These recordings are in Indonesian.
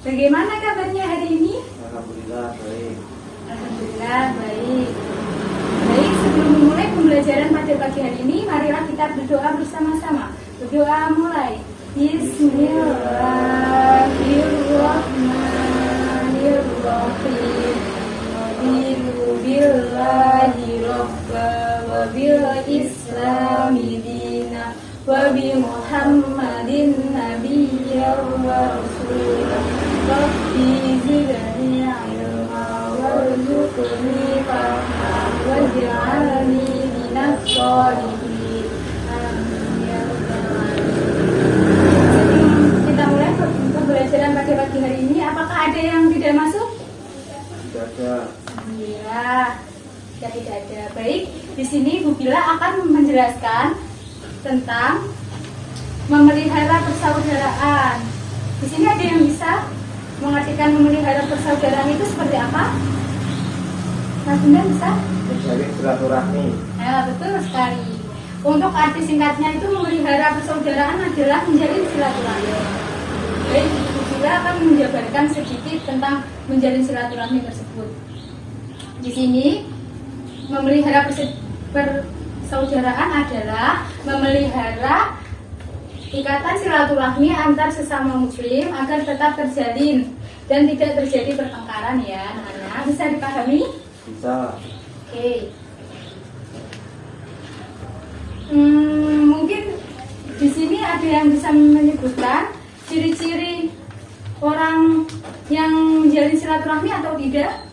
Bagaimana kabarnya hari ini? Alhamdulillah baik. Alhamdulillah baik. Baik, sebelum memulai pembelajaran pada pagi hari ini, marilah kita berdoa bersama-sama. Berdoa mulai. Bismillahirrahmanirrahim. Billahi robba wa bil islami dina wa bi muhammadin nabiyya wa rasulah. Rabbi zidni ilma warzuqni fahma waj'alni minas sholihin. Amin ya rabbal alamin. Sebelum kita mulai pembelajaran pada pagi hari ini, apakah ada yang tidak masuk? Tidak ada. Alhamdulillah, tidak ada. Baik, di sini Bu Bila akan menjelaskan tentang memelihara persaudaraan. Di sini ada yang bisa mengartikan memelihara persaudaraan itu seperti apa? Mas Bunda bisa? Menjalin silaturahmi. Ya, betul sekali. Untuk arti singkatnya itu memelihara persaudaraan adalah menjalin silaturahmi. Baik, Bu Bila akan menjabarkan sedikit tentang menjalin silaturahmi tersebut. Di sini memelihara persaudaraan adalah memelihara ikatan silaturahmi antar sesama muslim agar tetap terjalin dan tidak terjadi pertengkaran ya anak-anak. Bisa dipahami? Bisa. Oke. Mungkin di sini ada yang bisa menyebutkan ciri-ciri orang yang menjalin silaturahmi atau tidak?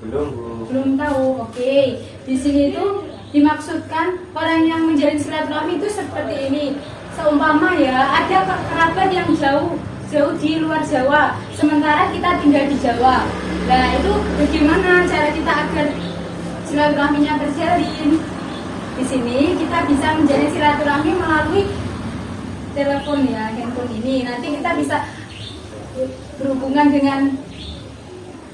Belum, Bu. Belum tahu. Oke. Di sini itu dimaksudkan orang yang menjalin silaturahmi itu seperti ini. Seumpama ya, ada kerabat yang jauh di luar Jawa, sementara kita tinggal di Jawa. Nah, itu bagaimana cara kita agar silaturahminya terjalin? Di sini kita bisa menjalin silaturahmi melalui telepon ya, handphone ini. Nanti kita bisa berhubungan dengan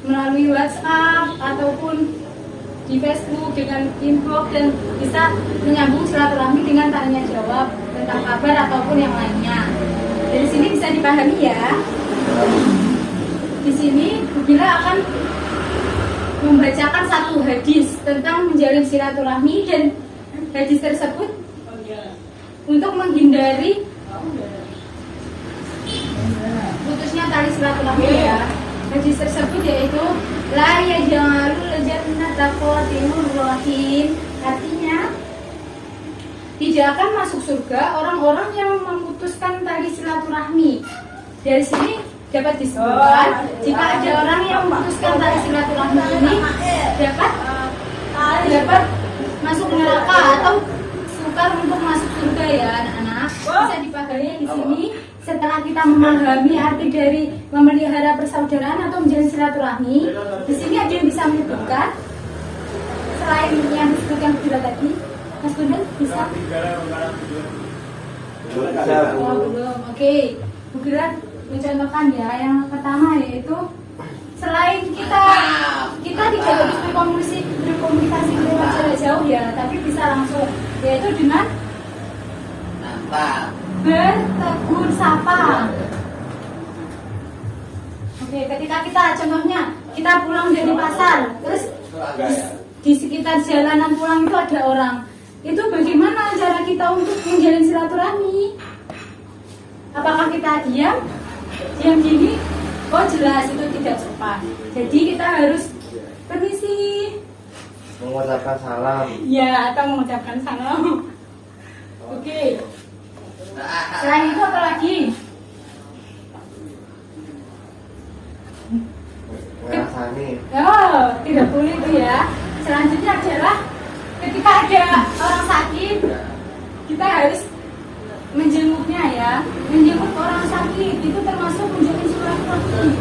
melalui WhatsApp ataupun di Facebook dengan inbox dan bisa menyambung silaturahmi dengan tanya jawab tentang kabar ataupun yang lainnya. Dari sini bisa dipahami ya. Di sini Bu Bila akan membacakan satu hadis tentang menjalin silaturahmi dan hadis tersebut untuk menghindari putusnya tali silaturahmi ya. Hadis tersebut yaitu la yaj'alul jannata qatimur rahim. Artinya tidak akan masuk surga orang-orang yang memutuskan tali silaturahmi. Dari sini dapat disimpulkan jika ada orang yang memutuskan tali silaturahmi ini dapat masuk neraka atau sukar untuk masuk surga ya anak-anak. Bisa dipahami di sini. Setelah kita memahami arti dari memelihara persaudaraan atau menjalin silaturahmi, di sini ada yang bisa menyebutkan selain yang disebutkan Bu Bila tadi, Mas Bunda bisa? Oh, belum. Oke, Bu Bila mencontohkan ya. Yang pertama yaitu selain kita tidak harus berkomunikasi lewat jarak jauh ya, tapi bisa langsung, yaitu dengan bertegur sapa. Oke, ketika kita contohnya kita pulang dari pasar, terus di sekitar jalanan pulang itu ada orang, itu bagaimana cara kita untuk menjalin silaturahmi? Apakah kita diam gini? Oh jelas itu tidak sopan. Jadi kita harus permisi, Mengucapkan salam. ya, atau mengucapkan salam. Oke. Selain itu apa lagi? Mengasani. Oh, tidak boleh itu ya. Selanjutnya adalah ketika ada orang sakit, kita harus menjenguknya ya. Menjenguk orang sakit itu termasuk menjalin silaturahmi.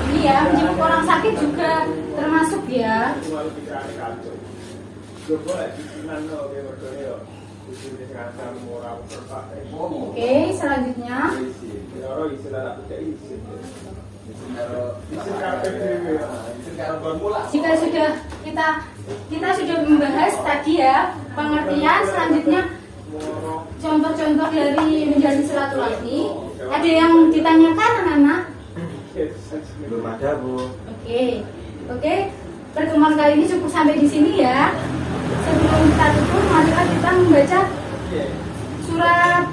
Ini ya, menjenguk orang sakit juga termasuk ya. Oke, selanjutnya Jika sudah kita sudah membahas tadi ya pengertian, selanjutnya contoh-contoh dari menjalin silaturahmi. Ada yang ditanyakan anak-anak? Belum ada, Bu. Oke. Pertemuan kali ini cukup sampai di sini ya. Sebelum kita tutup, marilah kita membaca surat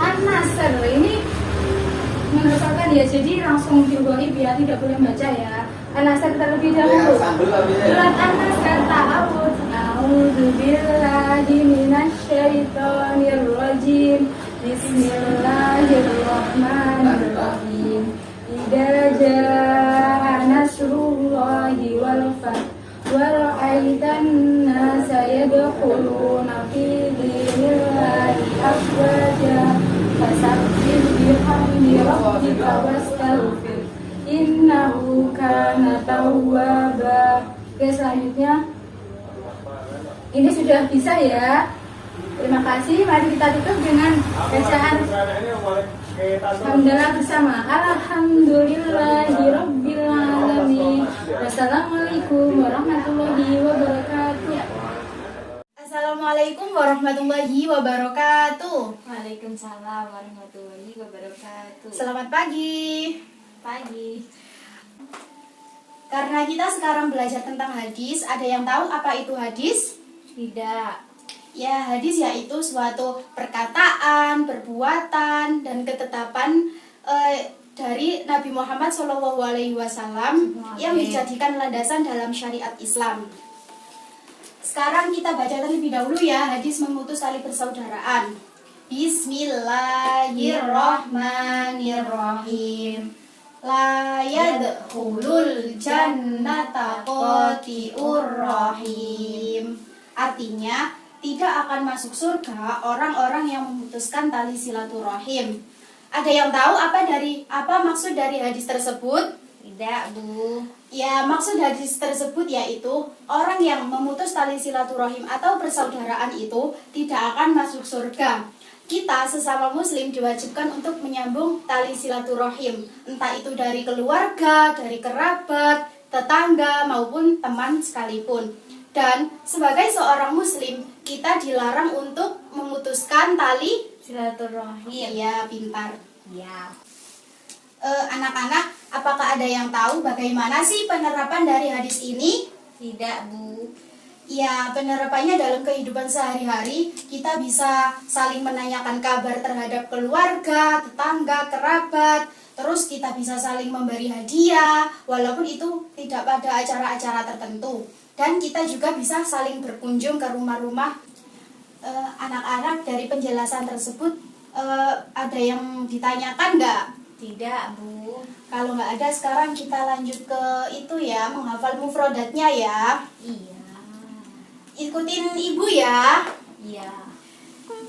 An-Nasr. Ini menurutkan ya, jadi langsung digoib ya, tidak boleh baca ya. An-Nasr terlebih dahulu. Surat An-Nasr ta'awud. A'udzubillahi minasyaitonirrajim. Bismillahirrahmanirrahim. Idza jaa nasrullahi wal fath wa ra'aitan nasa yadkhuluna fi dinillahi afwaja fasabbih bihamdi rabbika wastaghfir innahu kana tawwaba. Oke, selanjutnya ini sudah bisa ya. Terima kasih. Mari kita tutup dengan bacaan hamdalah bersama. Alhamdulillahirabbil alamin. Wassalamualaikum warahmatullahi wabarakatuh. Assalamualaikum warahmatullahi wabarakatuh. Waalaikumsalam warahmatullahi wabarakatuh. Selamat pagi. Pagi. Karena kita sekarang belajar tentang hadis, ada yang tahu apa itu hadis? Tidak. Ya, hadis yaitu suatu perkataan, perbuatan, dan ketetapan dari Nabi Muhammad SAW yang dijadikan landasan dalam syariat Islam. Sekarang kita baca terlebih dahulu ya, hadis memutus tali persaudaraan. Bismillahirrahmanirrahim. La yadkhulul jannata qati'ur rahim. Artinya, tidak akan masuk surga orang-orang yang memutuskan tali silaturahim. Ada yang tahu apa maksud dari hadis tersebut? Tidak, Bu. Ya, maksud hadis tersebut yaitu orang yang memutus tali silaturahim atau persaudaraan itu tidak akan masuk surga. Kita sesama muslim diwajibkan untuk menyambung tali silaturahim, entah itu dari keluarga, dari kerabat, tetangga maupun teman sekalipun. Dan sebagai seorang muslim, kita dilarang untuk memutuskan tali Silaturahim. Iya, pintar. Ya. Anak-anak, apakah ada yang tahu bagaimana sih penerapan dari hadis ini? Tidak, Bu. Ya, penerapannya dalam kehidupan sehari-hari, kita bisa saling menanyakan kabar terhadap keluarga, tetangga, kerabat. Terus kita bisa saling memberi hadiah, walaupun itu tidak pada acara-acara tertentu. Dan kita juga bisa saling berkunjung ke rumah-rumah. Anak-anak, dari penjelasan tersebut ada yang ditanyakan nggak? Tidak, Bu. Kalau nggak ada, sekarang kita lanjut ke itu ya, menghafal mufrodatnya ya. Iya. Ikutin ibu ya. Iya.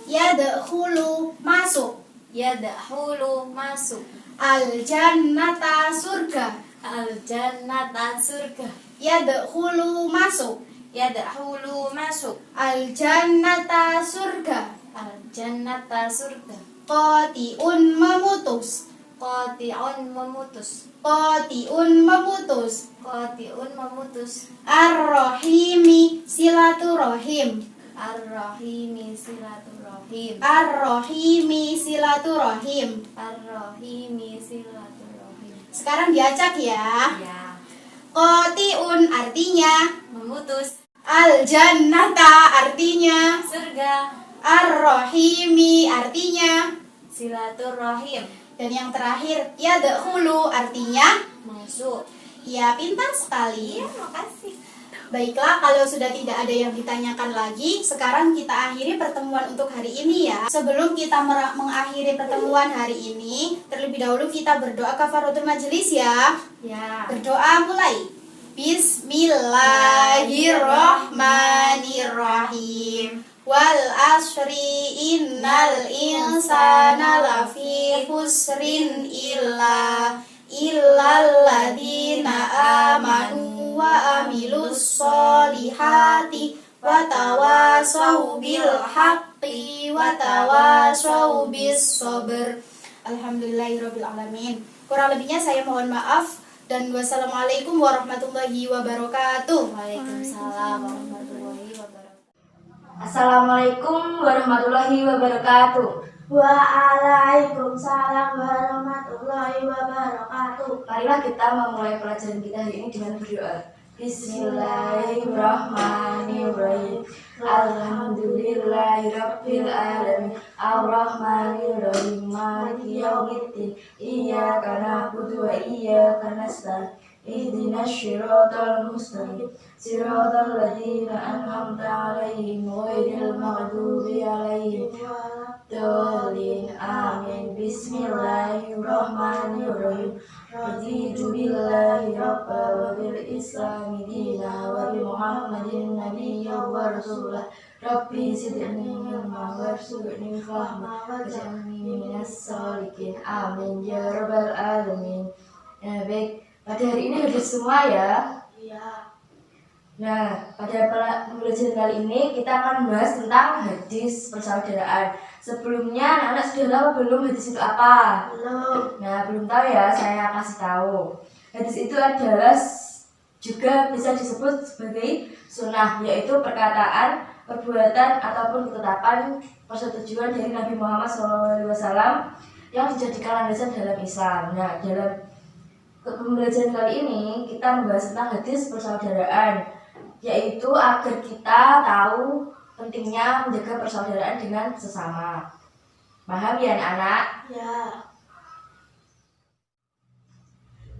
Yadkhulu, masuk. Yadkhulu, masuk. Al-jannata, surga. Al-jannata, surga. Yadkhulu, masuk. Yadkhulu, masuk. Al-jannata, surga. Al-jannata, surga. Qati'un, memutus. Qati'un, memutus. Qati'un, memutus. Qati'un, memutus. Ar-rahimi, silaturahim. Ar-rahimi, silaturahim. Ar-rahimi, silaturahim. Ar-rahimi, silaturahim. Sekarang diacak ya. Ya. Qati'un artinya Memutus. al-jannata artinya Surga. ar-rahimi artinya, Silaturahim. dan yang terakhir yadkhulu artinya Masuk. ya. Pintar sekali. Makasih. Baiklah, kalau sudah tidak ada yang ditanyakan lagi, sekarang kita akhiri pertemuan untuk hari ini ya. Sebelum kita mengakhiri pertemuan hari ini, terlebih dahulu kita berdoa kafaratul majelis ya. Ya. Berdoa mulai. Bismillahirrahmanirrahim. Wal asri innal insana lafi khusrin illalladzina amanu wa amilus solihati wa tawasau bil haqqi wa tawasau bis sabr. Alhamdulillahirabbil alamin. Kurang lebihnya saya mohon maaf dan wassalamualaikum warahmatullahi wabarakatuh. Waalaikumsalam warahmatullahi wabarakatuh. Assalamualaikum warahmatullahi wabarakatuh. Waalaikumsalam warahmatullahi wabarakatuh. Marilah kita memulai pelajaran kita hari ini dengan berdoa. Bismillahirrahmanirrahim. Alhamdulillahirabbil alamin. Arrahmanirrahim. Maliki yaumiddin. Iyyaka na'budu wa iyyaka nasta'in. Ihdinas siratal mustaqim. Siratal ladzina an'amta 'alaihim ghairil maghdubi 'alaihim waladdallin. Amin. Bismillahirrahmanirrahim. Raditu billahi rabba wa bil islami dina wa bi muhammadin nabiyya wa rasulah. Rabbi zidni ilma warzuqni fahma waj'alni minas sholihin. Amin ya rabbal alamin. Baik, pada hari ini hadir semua ya. Nah, pada pembelajaran kali ini kita akan membahas tentang hadis persaudaraan. Sebelumnya, anak-anak sudah tahu belum hadis itu apa? Belum. Nah, belum tahu ya, saya kasih tahu. Hadis itu adalah juga bisa disebut sebagai sunnah, yaitu perkataan, perbuatan, ataupun ketetapan persetujuan dari Nabi Muhammad SAW yang dijadikan landasan dalam Islam. Nah, dalam pembelajaran kali ini kita membahas tentang hadis persaudaraan, yaitu agar kita tahu pentingnya menjaga persaudaraan dengan sesama. Paham ya anak-anak? Ya.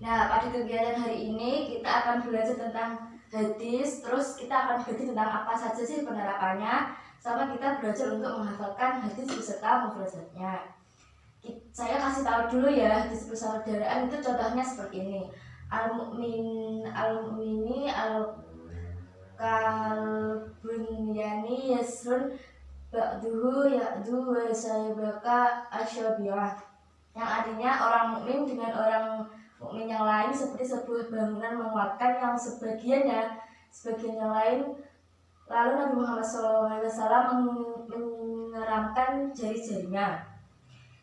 Nah, pada kegiatan hari ini kita akan belajar tentang hadis, terus kita akan belajar tentang apa saja sih penerapannya, sama kita belajar untuk menghafalkan hadis beserta mufradatnya. Saya kasih tahu dulu ya, hadis persaudaraan itu contohnya seperti ini. Al-mu'mini al-kalbunyani yasrun ba'duhu ya'du wa saybaka asyabiyah. Yang artinya orang mukmin dengan orang mukmin yang lain seperti sebuah bangunan menguatkan yang sebagian yang lain. Lalu Nabi Muhammad SAW mengeramkan jari-jarinya.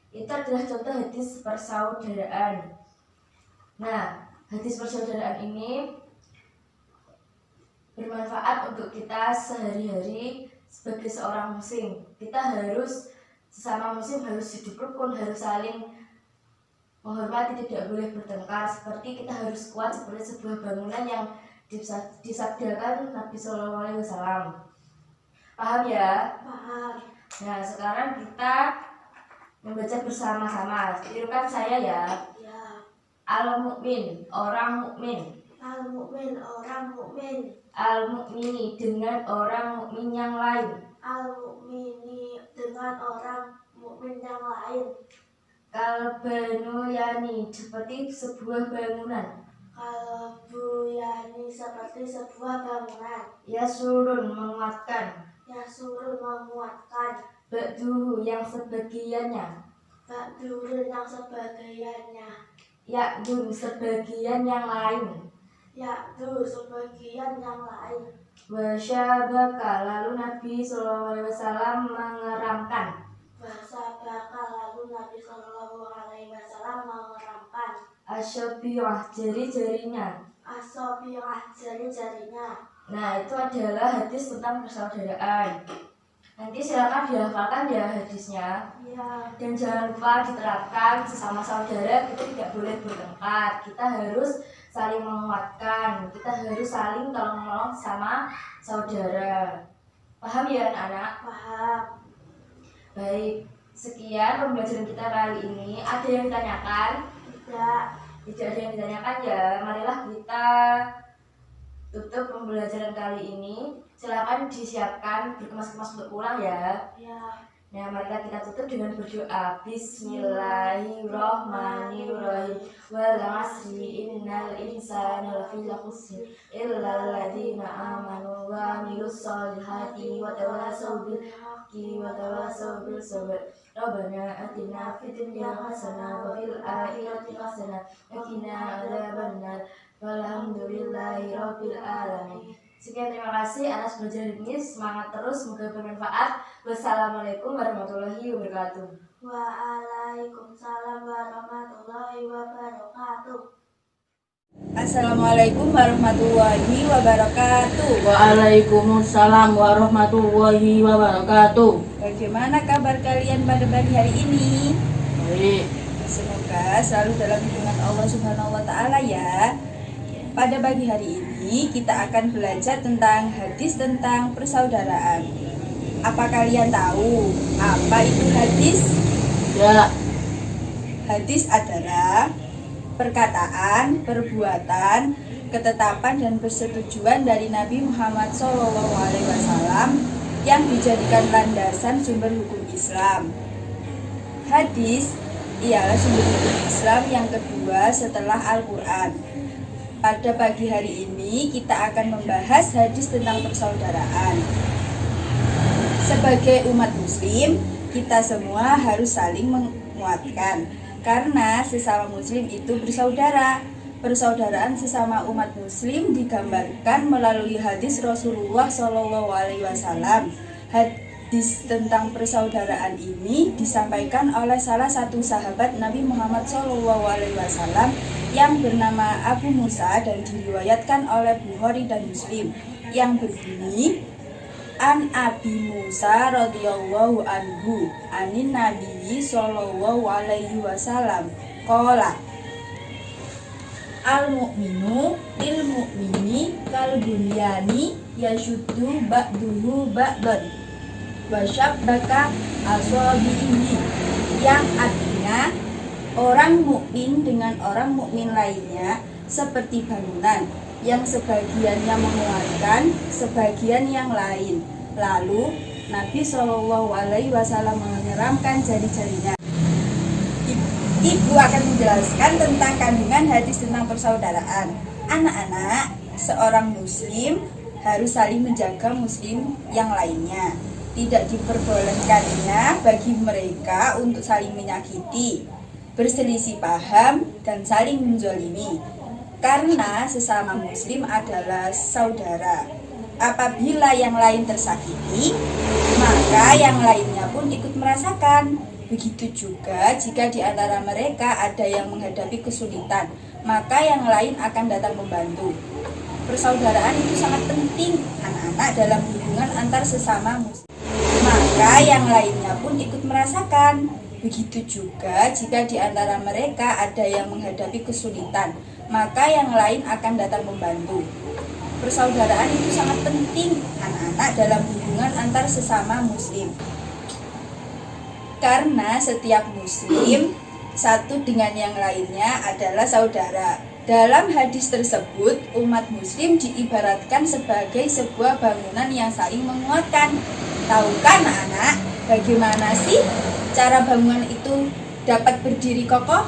Itu adalah contoh hadis persaudaraan. Nah, hadis persaudaraan ini bermanfaat untuk kita sehari-hari sebagai seorang muslim. Kita harus, sesama muslim harus hidup rukun, harus saling menghormati, tidak boleh bertengkar. Seperti kita harus kuat seperti sebuah bangunan yang disabdakan Nabi SAW. Paham ya? Paham. Nah, sekarang kita membaca bersama-sama. Tirukan saya ya. Ya. Al-mu'min, orang mukmin. Al-mu'min, orang mukmin. Al-mu'mini, dengan orang mukmin yang lain. Al-mu'mini, dengan orang mukmin yang lain. Kalbanuyani, seperti sebuah bangunan. Kalbuyani, seperti sebuah bangunan. Yasurun, menguatkan. Yasurun, menguatkan. Ba'duhu, yang sebagiannya. Ba'durun, yang sebagiannya. Ya'dun, sebagian yang lain. Ya'du, sebagian yang lain. Wasyabaka, lalu Nabi SAW mengeramkan. Wasabaka, lalu Nabi SAW mengeramkan. Asyabiyah, jari-jarinya. Asobirah, jari-jarinya. Nah, itu adalah hadis tentang persaudaraan. Nanti silakan dihafalkan ya hadisnya. Ya. Dan jangan lupa diterapkan sesama saudara, kita tidak boleh bertengkar. Kita harus saling menguatkan. Kita harus saling tolong-menolong sama saudara. Paham ya anak-anak? Paham. Baik, sekian pembelajaran kita kali ini. Ada yang ditanyakan? Tidak. Tidak ada yang ditanyakan ya. Marilah kita tutup pembelajaran kali ini. Silakan disiapkan berkemas-kemas untuk pulang ya. Ya. Nah, marilah kita tutup dengan berdoa. Bismillahirrahmanirrahim. Wal 'asri innal insana lafi khusr illa alladziina aamanu wa 'amilus shalihati wa tawassaw bil haqqi wa tawassaw bis sabr. Rabbana atina fid dunya hasanah wa fil akhirati hasanah wa qina adzabannar. Walhamdulillahi rabbil alamin. Sekian, terima kasih atas belajar ini. Semangat terus, semoga bermanfaat. Wassalamualaikum warahmatullahi wabarakatuh. Waalaikumsalam warahmatullahi wabarakatuh. Assalamualaikum warahmatullahi wabarakatuh. Waalaikumsalam warahmatullahi wabarakatuh. Bagaimana kabar kalian pada pagi hari ini? Baik. Semoga selalu dalam lindungan Allah Subhanahu wa taala ya. Pada pagi hari ini kita akan belajar tentang hadis tentang persaudaraan. Apa kalian tahu apa itu hadis? Ya. Hadis adalah perkataan, perbuatan, ketetapan dan persetujuan dari Nabi Muhammad SAW yang dijadikan landasan sumber hukum Islam. Hadis ialah sumber hukum Islam yang kedua setelah Al-Quran. Pada pagi hari ini kita akan membahas hadis tentang persaudaraan. Sebagai umat muslim, kita semua harus saling menguatkan karena sesama muslim itu bersaudara. Persaudaraan sesama umat muslim digambarkan melalui hadis Rasulullah SAW. Hadis tentang persaudaraan ini disampaikan oleh salah satu sahabat Nabi Muhammad SAW yang bernama Abu Musa dan diriwayatkan oleh Bukhari dan Muslim yang berbunyi An Abi Musa radhiyallahu anhu anin Nabi sallallahu alaihi wasallam qala al mu'minu lil mu'mini kal bunyani yashuddu ba'duhu ba'dan wa syabbaka asabihi, yang artinya orang mukmin dengan orang mukmin lainnya seperti bangunan yang sebagiannya menguatkan sebagian yang lain. Lalu Nabi Shallallahu Alaihi Wasallam menyeramkan jari-jarinya. Ibu akan menjelaskan tentang kandungan hadis tentang persaudaraan. Anak-anak, seorang muslim harus saling menjaga muslim yang lainnya. Tidak diperbolehkannya bagi mereka untuk saling menyakiti, berselisih paham, dan saling menzalimi. Karena sesama muslim adalah saudara. Apabila yang lain tersakiti, maka yang lainnya pun ikut merasakan. Begitu juga jika di antara mereka ada yang menghadapi kesulitan, maka yang lain akan datang membantu. Persaudaraan itu sangat penting anak-anak dalam hubungan antar sesama muslim. Maka yang lainnya pun ikut merasakan. Begitu juga jika di antara mereka ada yang menghadapi kesulitan, maka yang lain akan datang membantu. Persaudaraan itu sangat penting anak-anak dalam hubungan antar sesama muslim. Karena setiap muslim satu dengan yang lainnya adalah saudara. Dalam hadis tersebut, umat muslim diibaratkan sebagai sebuah bangunan yang saling menguatkan. Tahukah anak-anak bagaimana sih cara bangunan itu dapat berdiri kokoh?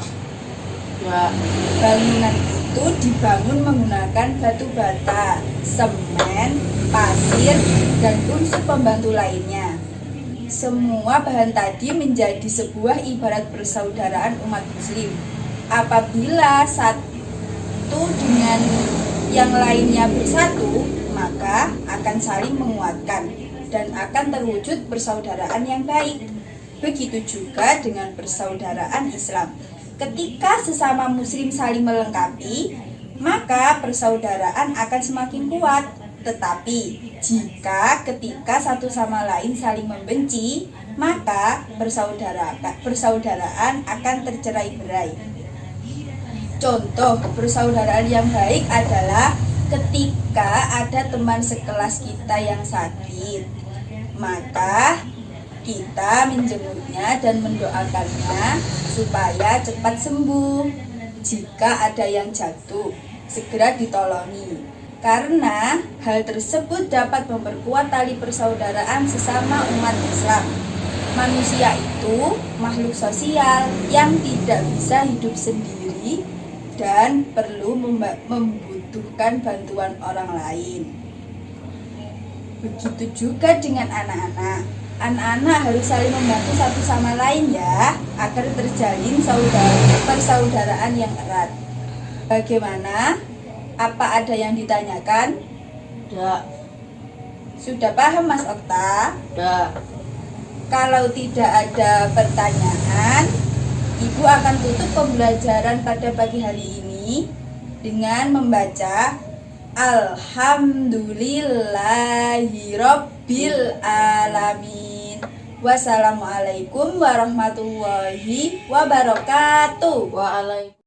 Ya. Bangunan itu dibangun menggunakan batu bata, semen, pasir, dan unsur pembantu lainnya. Semua bahan tadi menjadi sebuah ibarat persaudaraan umat muslim. Apabila satu dengan yang lainnya bersatu, maka akan saling menguatkan dan akan terwujud persaudaraan yang baik. Begitu juga dengan persaudaraan Islam. Ketika sesama muslim saling melengkapi, maka persaudaraan akan semakin kuat. Tetapi jika ketika satu sama lain saling membenci, maka persaudaraan akan tercerai-berai. Contoh persaudaraan yang baik adalah ketika ada teman sekelas kita yang sakit, maka kita menjenguknya dan mendoakannya supaya cepat sembuh. Jika ada yang jatuh, segera ditolongi. Karena hal tersebut dapat memperkuat tali persaudaraan sesama umat Islam. Manusia itu makhluk sosial yang tidak bisa hidup sendiri dan perlu membutuhkan bantuan orang lain. Begitu juga dengan anak-anak. Anak-anak harus saling membantu satu sama lain ya, agar terjalin persaudaraan yang erat. Bagaimana? Apa ada yang ditanyakan? Ya. Sudah paham Mas Okta? Ya. Kalau tidak ada pertanyaan, Ibu akan tutup pembelajaran pada pagi hari ini dengan membaca Alhamdulillahirabbil alamin. Wassalamualaikum warahmatullahi wabarakatuh. Waalaikumsalam.